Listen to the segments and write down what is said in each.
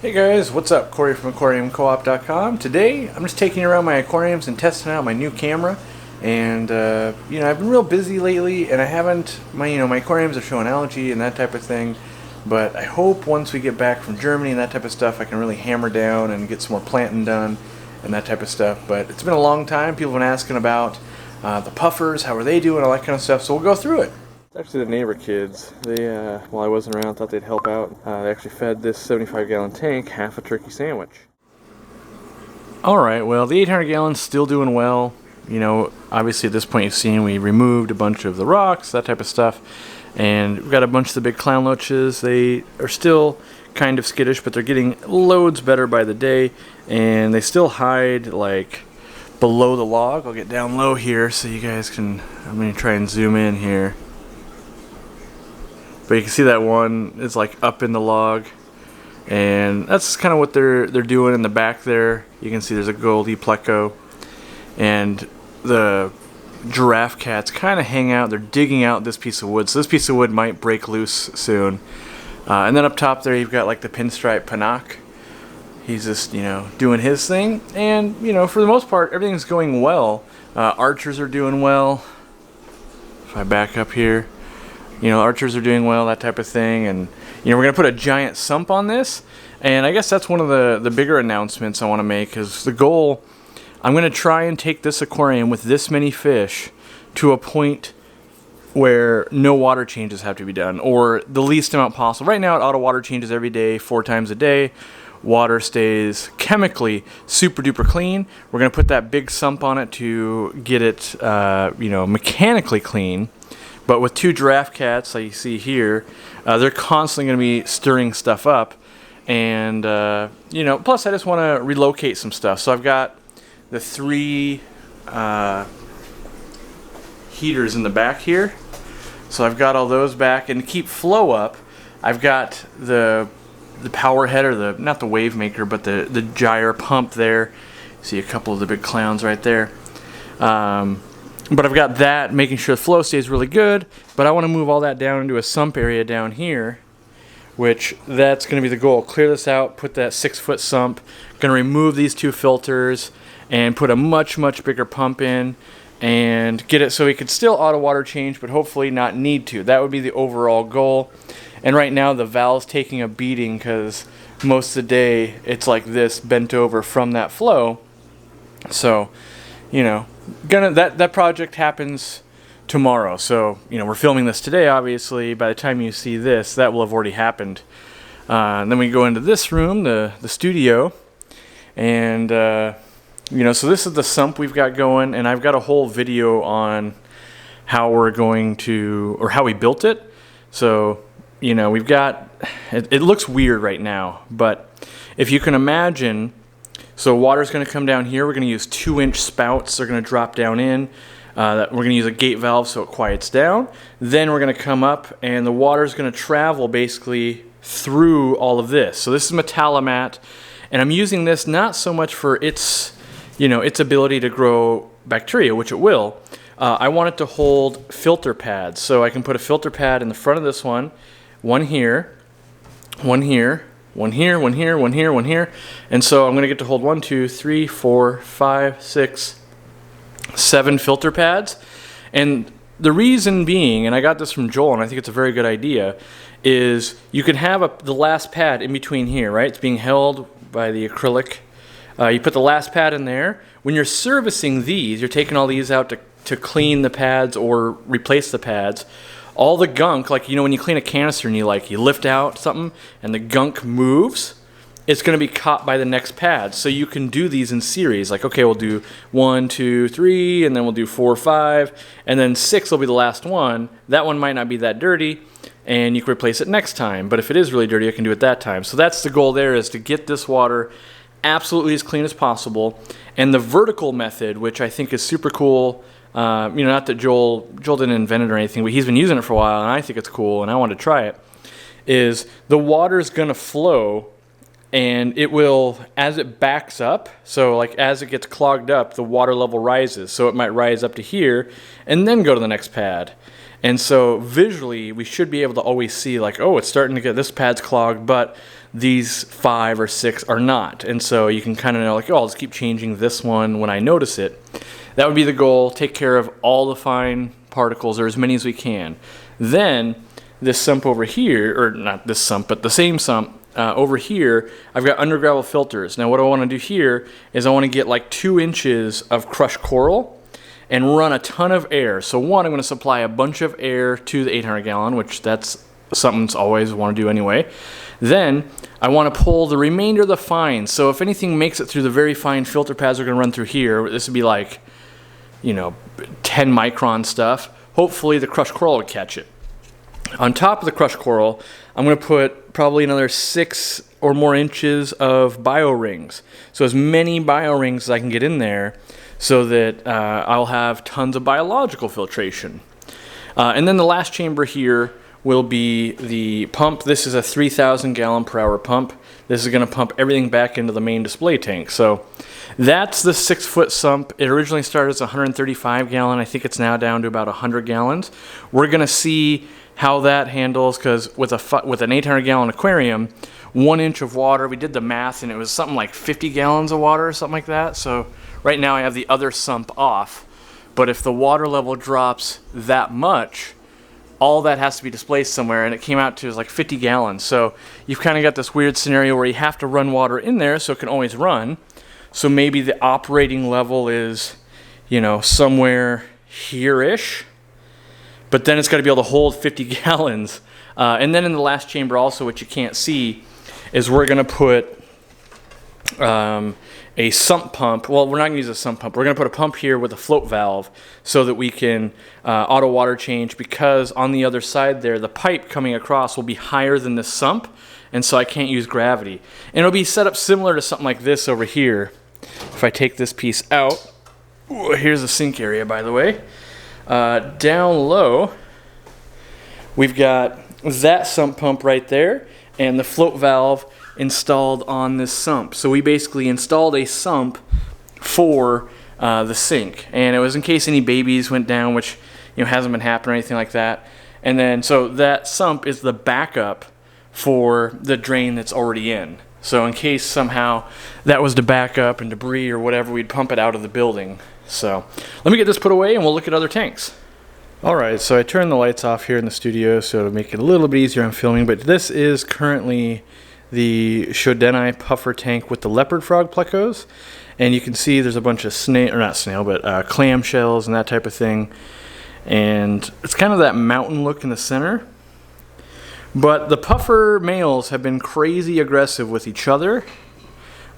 Hey guys, what's up? Corey from Aquariumcoop.com. Today, I'm just taking you around my aquariums and testing out my new camera. And I've been real busy lately, and I haven't. My aquariums are showing algae and that type of thing. But I hope once we get back from Germany and that type of stuff, I can really hammer down and get some more planting done and that type of stuff. But it's been a long time. People have been asking about the puffers, how are they doing, all that kind of stuff. So we'll go through it. Actually, the neighbor kids, they, while I wasn't around, thought they'd help out. They actually fed this 75-gallon tank half a turkey sandwich. Alright, well, the 800 gallon's still doing well. You know, obviously at this point you've seen we removed a bunch of the rocks, that type of stuff. And we've got a bunch of the big clown loaches. They are still kind of skittish, but they're getting loads better by the day. And they still hide, like, below the log. I'll get down low here so you guys can... I'm going to try and zoom in here. But you can see that one is like up in the log, and that's kind of what they're doing in the back there. You can see there's a goldy Pleco, and the giraffe cats kind of hang out. They're digging out this piece of wood, so this piece of wood might break loose soon. And then up top there, you've got like the pinstripe Panak. He's just doing his thing, and for the most part, everything's going well. Archers are doing well. If I back up here. Archers are doing well, that type of thing, and we're gonna put a giant sump on this, and I guess that's one of the bigger announcements I want to make. Is the goal? I'm gonna try and take this aquarium with this many fish to a point where no water changes have to be done, or the least amount possible. Right now, it auto water changes every day, 4 times a day. Water stays chemically super duper clean. We're gonna put that big sump on it to get it, mechanically clean. But with 2 giraffe cats, like you see here, they're constantly going to be stirring stuff up. And, plus I just want to relocate some stuff. So I've got the 3 heaters in the back here. So I've got all those back. And to keep flow up, I've got the power head, or not the wave maker, but the gyre pump there. See a couple of the big clowns right there. But I've got that, making sure the flow stays really good, but I want to move all that down into a sump area down here, which that's going to be the goal. Clear this out, put that 6-foot sump, going to remove these 2 filters, and put a much, much bigger pump in, and get it so we could still auto water change, but hopefully not need to. That would be the overall goal. And right now the valve's taking a beating because most of the day it's like this, bent over from that flow. So, that project happens tomorrow. So we're filming this today. Obviously, by the time you see this, that will have already happened. And then we go into this room, the studio, and so this is the sump we've got going, and I've got a whole video on how we're going to, or how we built it. So we've got it looks weird right now, but if you can imagine. So water's going to come down here. We're going to use 2-inch spouts. They're going to drop down in. We're going to use a gate valve so it quiets down. Then we're going to come up, and the water's going to travel basically through all of this. So this is Metalamat, and I'm using this not so much for its ability to grow bacteria, which it will. I want it to hold filter pads. So I can put a filter pad in the front of this one here, one here, one here, one here, one here, one here. And so I'm going to get to hold 1, 2, 3, 4, 5, 6, 7 filter pads. And the reason being, and I got this from Joel, and I think it's a very good idea, is you can have the last pad in between here, right? It's being held by the acrylic. You put the last pad in there. When you're servicing these, you're taking all these out to clean the pads or replace the pads. All the gunk, like when you clean a canister and you lift out something and the gunk moves, it's going to be caught by the next pad. So you can do these in series. Like, okay, we'll do 1, 2, 3, and then we'll do 4, 5, and then 6 will be the last one. That one might not be that dirty, and you can replace it next time. But if it is really dirty, I can do it that time. So that's the goal there, is to get this water absolutely as clean as possible. And the vertical method, which I think is super cool. Not that Joel didn't invent it or anything, but he's been using it for a while, and I think it's cool, and I want to try it, is the water's going to flow, and it will, as it backs up, so like as it gets clogged up, the water level rises. So it might rise up to here, and then go to the next pad. And so visually, we should be able to always see like, oh, it's starting to get, this pad's clogged, but these 5 or 6 are not. And so you can kind of know, like, oh, I'll just keep changing this one when I notice it. That would be the goal, take care of all the fine particles, or as many as we can. Then this sump over here, or not this sump, but the same sump over here, I've got under gravel filters. Now what I want to do here is I want to get like 2 inches of crushed coral and run a ton of air. So one, I'm going to supply a bunch of air to the 800 gallon, which that's something that's always want to do anyway. Then I want to pull the remainder of the fine. So if anything makes it through the very fine filter pads we're going to run through here, this would be like, you know, 10 micron stuff. Hopefully the crushed coral would catch it. On top of the crushed coral, I'm going to put probably another 6 or more inches of bio rings. So as many bio rings as I can get in there, so that I'll have tons of biological filtration. And then the last chamber here will be the pump. This is a 3,000 gallon per hour pump. This is going to pump everything back into the main display tank. So that's the 6-foot sump. It originally started as 135 gallon. I think it's now down to about 100 gallons. We're going to see how that handles, because with an 800 gallon aquarium, 1 inch of water, we did the math and it was something like 50 gallons of water or something like that. So right now I have the other sump off, but if the water level drops that much, all that has to be displaced somewhere, and it came out to like 50 gallons. So you've kind of got this weird scenario where you have to run water in there so it can always run. So maybe the operating level is, you know, somewhere here-ish, but then it's got to be able to hold 50 gallons. And then in the last chamber also, which you can't see, is we're going to put a sump pump. Well, we're not going to use a sump pump. We're going to put a pump here with a float valve so that we can auto water change, because on the other side there, the pipe coming across will be higher than the sump, and so I can't use gravity. And it'll be set up similar to something like this over here. If I take this piece out, ooh, here's the sink area, by the way. Down low, we've got that sump pump right there and the float valve installed on this sump. So we basically installed a sump for the sink, and it was in case any babies went down, which, you know, hasn't been happening or anything like that. And then so that sump is the backup for the drain that's already in. So in case somehow that was to back up and debris or whatever, we'd pump it out of the building. So let me get this put away and we'll look at other tanks. Alright, so I turned the lights off here in the studio so to make it a little bit easier on filming, but this is currently the Schoutedeni puffer tank with the leopard frog plecos, and you can see there's a bunch of clam shells and that type of thing, and it's kind of that mountain look in the center. But the puffer males have been crazy aggressive with each other,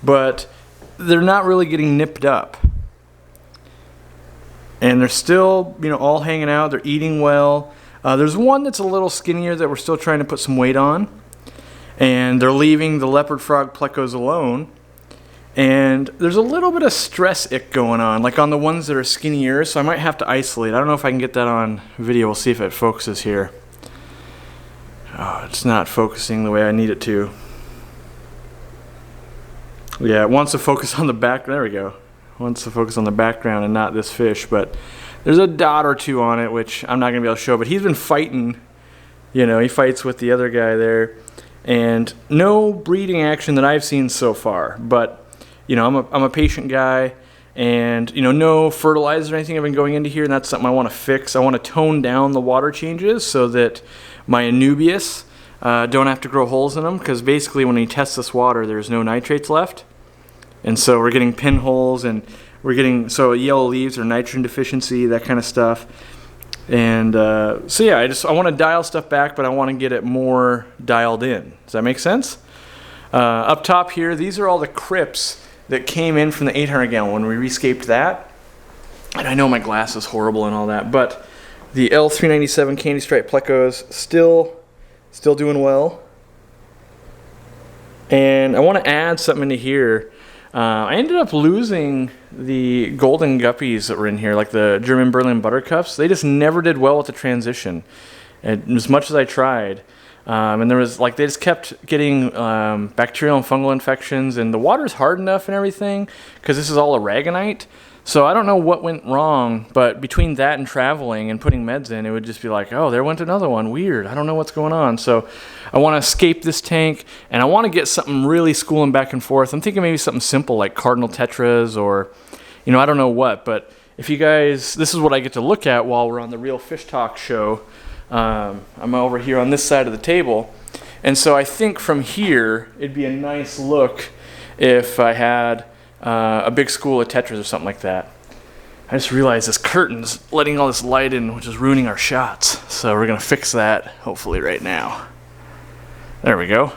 but they're not really getting nipped up. And they're still, you know, all hanging out. They're eating well. There's one that's a little skinnier that we're still trying to put some weight on. And they're leaving the leopard frog plecos alone. And there's a little bit of stress ick going on, like on the ones that are skinnier, so I might have to isolate. I don't know if I can get that on video. We'll see if it focuses here. Oh, it's not focusing the way I need it to. Yeah, it wants to focus on the back. There we go. It wants to focus on the background and not this fish, but there's a dot or two on it, which I'm not going to be able to show, but he's been fighting. You know, he fights with the other guy there. And no breeding action that I've seen so far, but, you know, I'm a patient guy, and, you know, no fertilizer or anything have been going into here, and that's something I want to fix. I want to tone down the water changes so that my Anubias don't have to grow holes in them, because basically when you test this water, there's no nitrates left, and so we're getting pinholes, and we're getting, so yellow leaves or nitrogen deficiency, that kind of stuff. And so yeah, I want to dial stuff back, but I want to get it more dialed in. Does that make sense? Up top here, these are all the crypts that came in from the 800 gallon when we rescaped that. And I know my glass is horrible and all that, but the L397 candy stripe plecos still doing well. And I want to add something into here. I ended up losing the golden guppies that were in here, like the German Berlin buttercups. They just never did well with the transition, and as much as I tried. And there was, like, they just kept getting bacterial and fungal infections, and the water's hard enough and everything, because this is all aragonite. So I don't know what went wrong, but between that and traveling and putting meds in, it would just be like, oh, there went another one. Weird. I don't know what's going on. So I want to escape this tank, and I want to get something really schooling back and forth. I'm thinking maybe something simple like cardinal tetras or, I don't know what. But if you guys, this is what I get to look at while we're on the Real Fish Talk show. I'm over here on this side of the table. And so I think from here, it'd be a nice look if I had a big school of tetras or something like that. I just realized this curtain's letting all this light in, which is ruining our shots. So we're going to fix that, hopefully right now. There we go.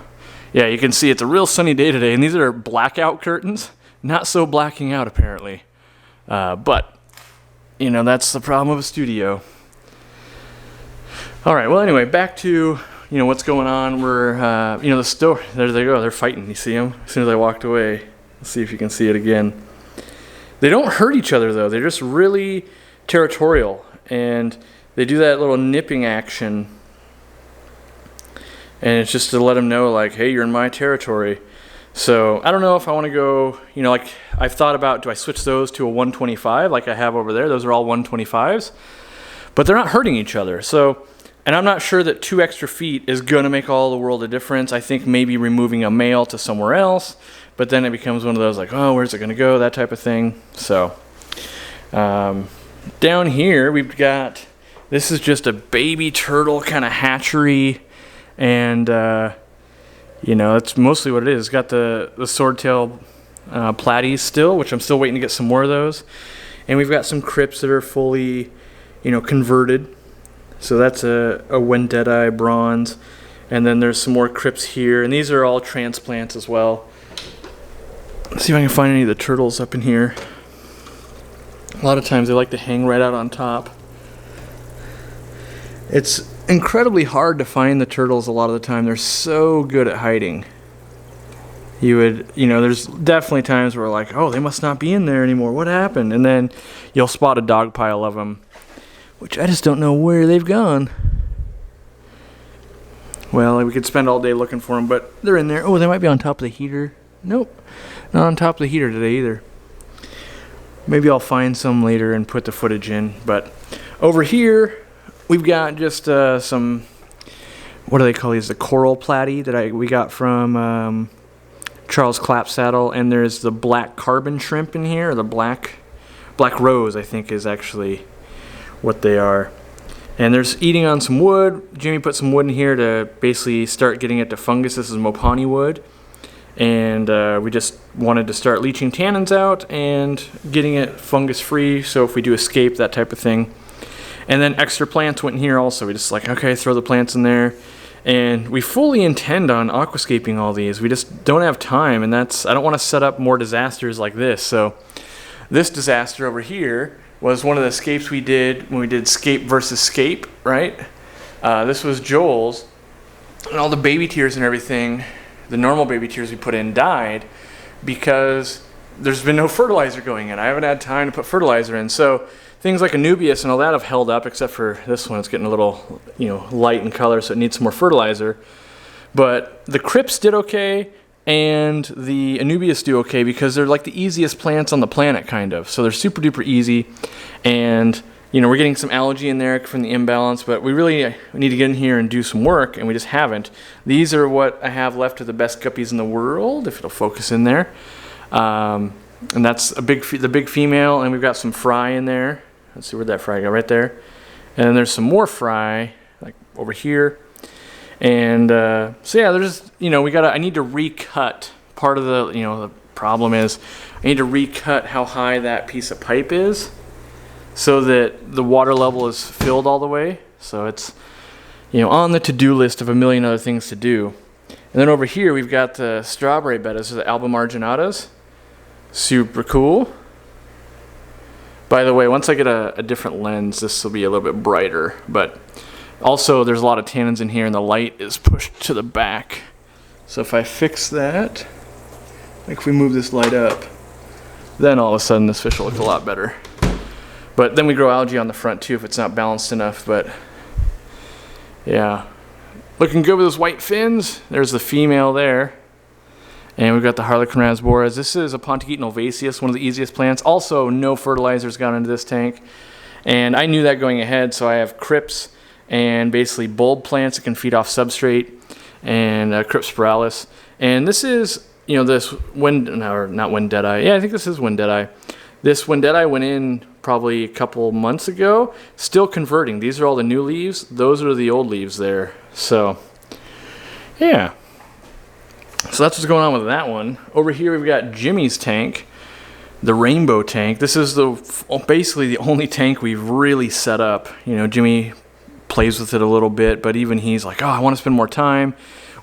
Yeah, you can see it's a real sunny day today, and these are blackout curtains. Not so blacking out, apparently. But, that's the problem of a studio. All right, well, anyway, back to, what's going on. We're, the store, there they go. They're fighting. You see them? As soon as I walked away. Let's see if you can see it again. They don't hurt each other, though. They're just really territorial, and they do that little nipping action, and it's just to let them know, like, hey, you're in my territory. So I don't know if I want to go, like I've thought about, do I switch those to a 125 like I have over there? Those are all 125s, but they're not hurting each other. So, and I'm not sure that 2 extra feet is going to make all the world of difference. I think maybe removing a male to somewhere else, but then it becomes one of those like, oh, where's it going to go? That type of thing. So down here we've got, this is just a baby turtle kind of hatchery, and that's mostly what it is. It's got the swordtail platies still, which I'm still waiting to get some more of those. And we've got some crypts that are fully, converted. So that's a Vendetta bronze. And then there's some more crypts here. And these are all transplants as well. Let's see if I can find any of the turtles up in here. A lot of times they like to hang right out on top. It's incredibly hard to find the turtles a lot of the time. They're so good at hiding. There's definitely times where we're like, oh, they must not be in there anymore. What happened? And then you'll spot a dog pile of them, which I just don't know where they've gone. Well, we could spend all day looking for them, but they're in there. Oh, they might be on top of the heater. Nope, not on top of the heater today either. Maybe I'll find some later and put the footage in. But over here, we've got just some, what do they call these? The coral platy that we got from Charles Clapsaddle, and there's the black carbon shrimp in here, or the black rose, I think, is actually what they are. And there's eating on some wood. Jimmy put some wood in here to basically start getting it to fungus. This is Mopani wood, and we just wanted to start leaching tannins out and getting it fungus free, so if we do escape, that type of thing. And then extra plants went in here also. We just like, okay, throw the plants in there. And we fully intend on aquascaping all these. We just don't have time, and I don't want to set up more disasters like this. So this disaster over here was one of the escapes we did when we did scape versus scape, right? This was Joel's, and all the baby tears and everything, the normal baby tears we put in, died because there's been no fertilizer going in. I haven't had time to put fertilizer in. So things like Anubias and all that have held up, except for this one. It's getting a little, light in color, so it needs some more fertilizer. But the crypts did okay, and the Anubias do okay because they're like the easiest plants on the planet, kind of. So they're super duper easy, and we're getting some algae in there from the imbalance, but we really need to get in here and do some work, and we just haven't. These are what I have left of the best guppies in the world, if it'll focus in there. And that's the big female, and we've got some fry in there. Let's see, where'd that fry go? Right there. And then there's some more fry, like over here. And so yeah, there's, I need to recut. Part of the problem is I need to recut how high that piece of pipe is so that the water level is filled all the way. So it's, on the to-do list of a million other things to do. And then over here, we've got the strawberry bettas, the Alba marginatas. Super cool. By the way, once I get a different lens, this will be a little bit brighter. But also, there's a lot of tannins in here, and the light is pushed to the back. So if I fix that, like if we move this light up, then all of a sudden this fish will look a lot better. But then we grow algae on the front too if it's not balanced enough. But yeah, looking good with those white fins. There's the female there. And we've got the Harlequin rasboras. This is a Pontigeton ovaceus, one of the easiest plants. Also, no fertilizer's gone into this tank. And I knew that going ahead, so I have crypts and basically bulb plants that can feed off substrate, and cryptspiralis. And this is, you know, this not Wendeti. Yeah, I think this is Wendeti. This Wendeti went in probably a couple months ago, still converting. These are all the new leaves. Those are the old leaves there. So, yeah. So that's what's going on with that one. Over here we've got Jimmy's tank, the rainbow tank. This is basically the only tank we've really set up. You know, Jimmy plays with it a little bit, but even he's like, oh, I want to spend more time.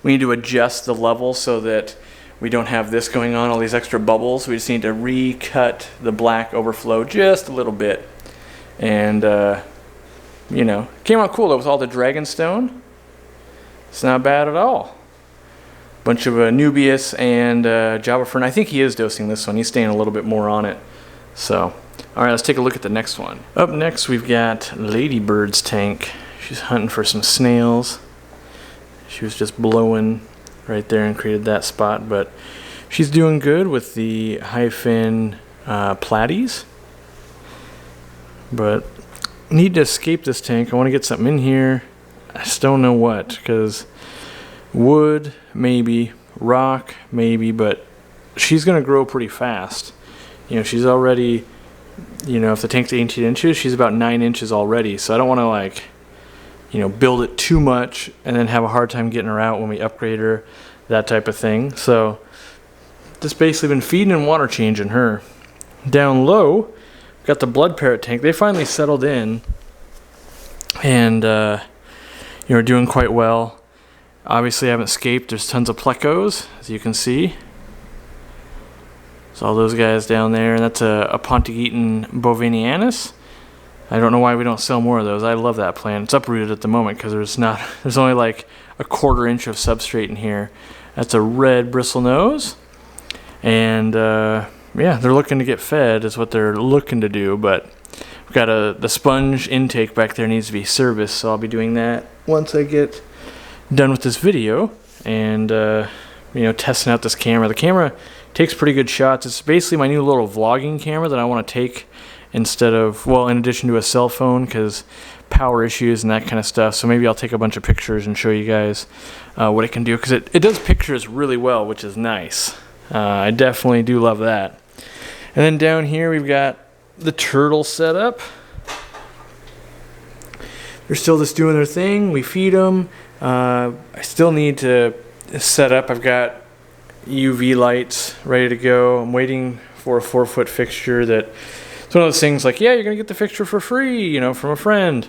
We need to adjust the level so that we don't have this going on, all these extra bubbles. We just need to recut the black overflow just a little bit. And, you know, came out cool though with all the dragonstone. It's not bad at all. Bunch of Nubius and Java Fern. I think he is dosing this one. He's staying a little bit more on it. So, all right, let's take a look at the next one. Up next, we've got Ladybird's tank. She's hunting for some snails. She was just blowing right there and created that spot, but she's doing good with the hyphen platies. But need to escape this tank. I want to get something in here. I just don't know what, because wood, maybe, rock, maybe, but she's going to grow pretty fast. You know, she's already, you know, if the tank's 18 inches, she's about 9 inches already, so I don't want to, like, you know, build it too much and then have a hard time getting her out when we upgrade her, that type of thing. So, just basically been feeding and water changing her. Down low, got the blood parrot tank. They finally settled in and, you know, are doing quite well. Obviously, I haven't escaped. There's tons of plecos, as you can see. So all those guys down there, and that's a Pontigeton bovinianus. I don't know why we don't sell more of those. I love that plant. It's uprooted at the moment because there's only like a 1/4 inch of substrate in here. That's a red bristlenose, and yeah, they're looking to get fed is what they're looking to do. But we've got the sponge intake back there needs to be serviced, so I'll be doing that once I get done with this video and you know, testing out this camera. The camera takes pretty good shots. It's basically my new little vlogging camera that I want to take instead of, well, in addition to a cell phone, because power issues and that kind of stuff. So maybe I'll take a bunch of pictures and show you guys what it can do, because it does pictures really well, which is nice. I definitely do love that. And then down here we've got the turtle setup. They're still just doing their thing. We feed them. I still need to set up. I've got UV lights ready to go. I'm waiting for a 4-foot fixture that it's one of those things like, yeah, you're gonna get the fixture for free, you know, from a friend,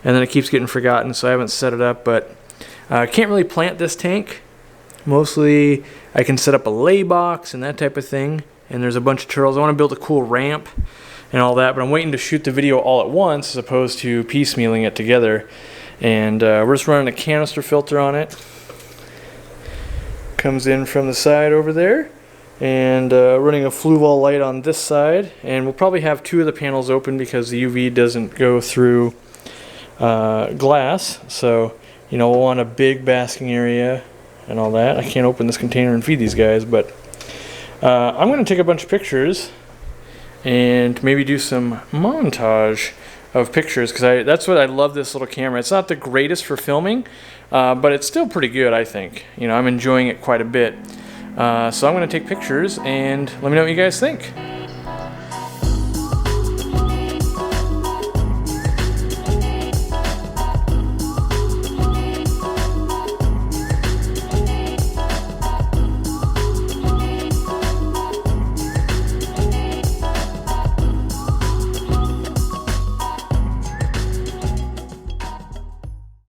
and then it keeps getting forgotten, so I haven't set it up. But I can't really plant this tank. Mostly I can set up a lay box and that type of thing, and there's a bunch of turtles. I want to build a cool ramp and all that, but I'm waiting to shoot the video all at once as opposed to piecemealing it together. And we're just running a canister filter on it. Comes in from the side over there, and running a Fluval light on this side. And we'll probably have 2 of the panels open because the UV doesn't go through glass. So, you know, we'll want a big basking area and all that. I can't open this container and feed these guys, but I'm going to take a bunch of pictures and maybe do some montage of pictures, because that's what I love this little camera. It's not the greatest for filming, but it's still pretty good, I think. You know, I'm enjoying it quite a bit. So I'm going to take pictures and let me know what you guys think.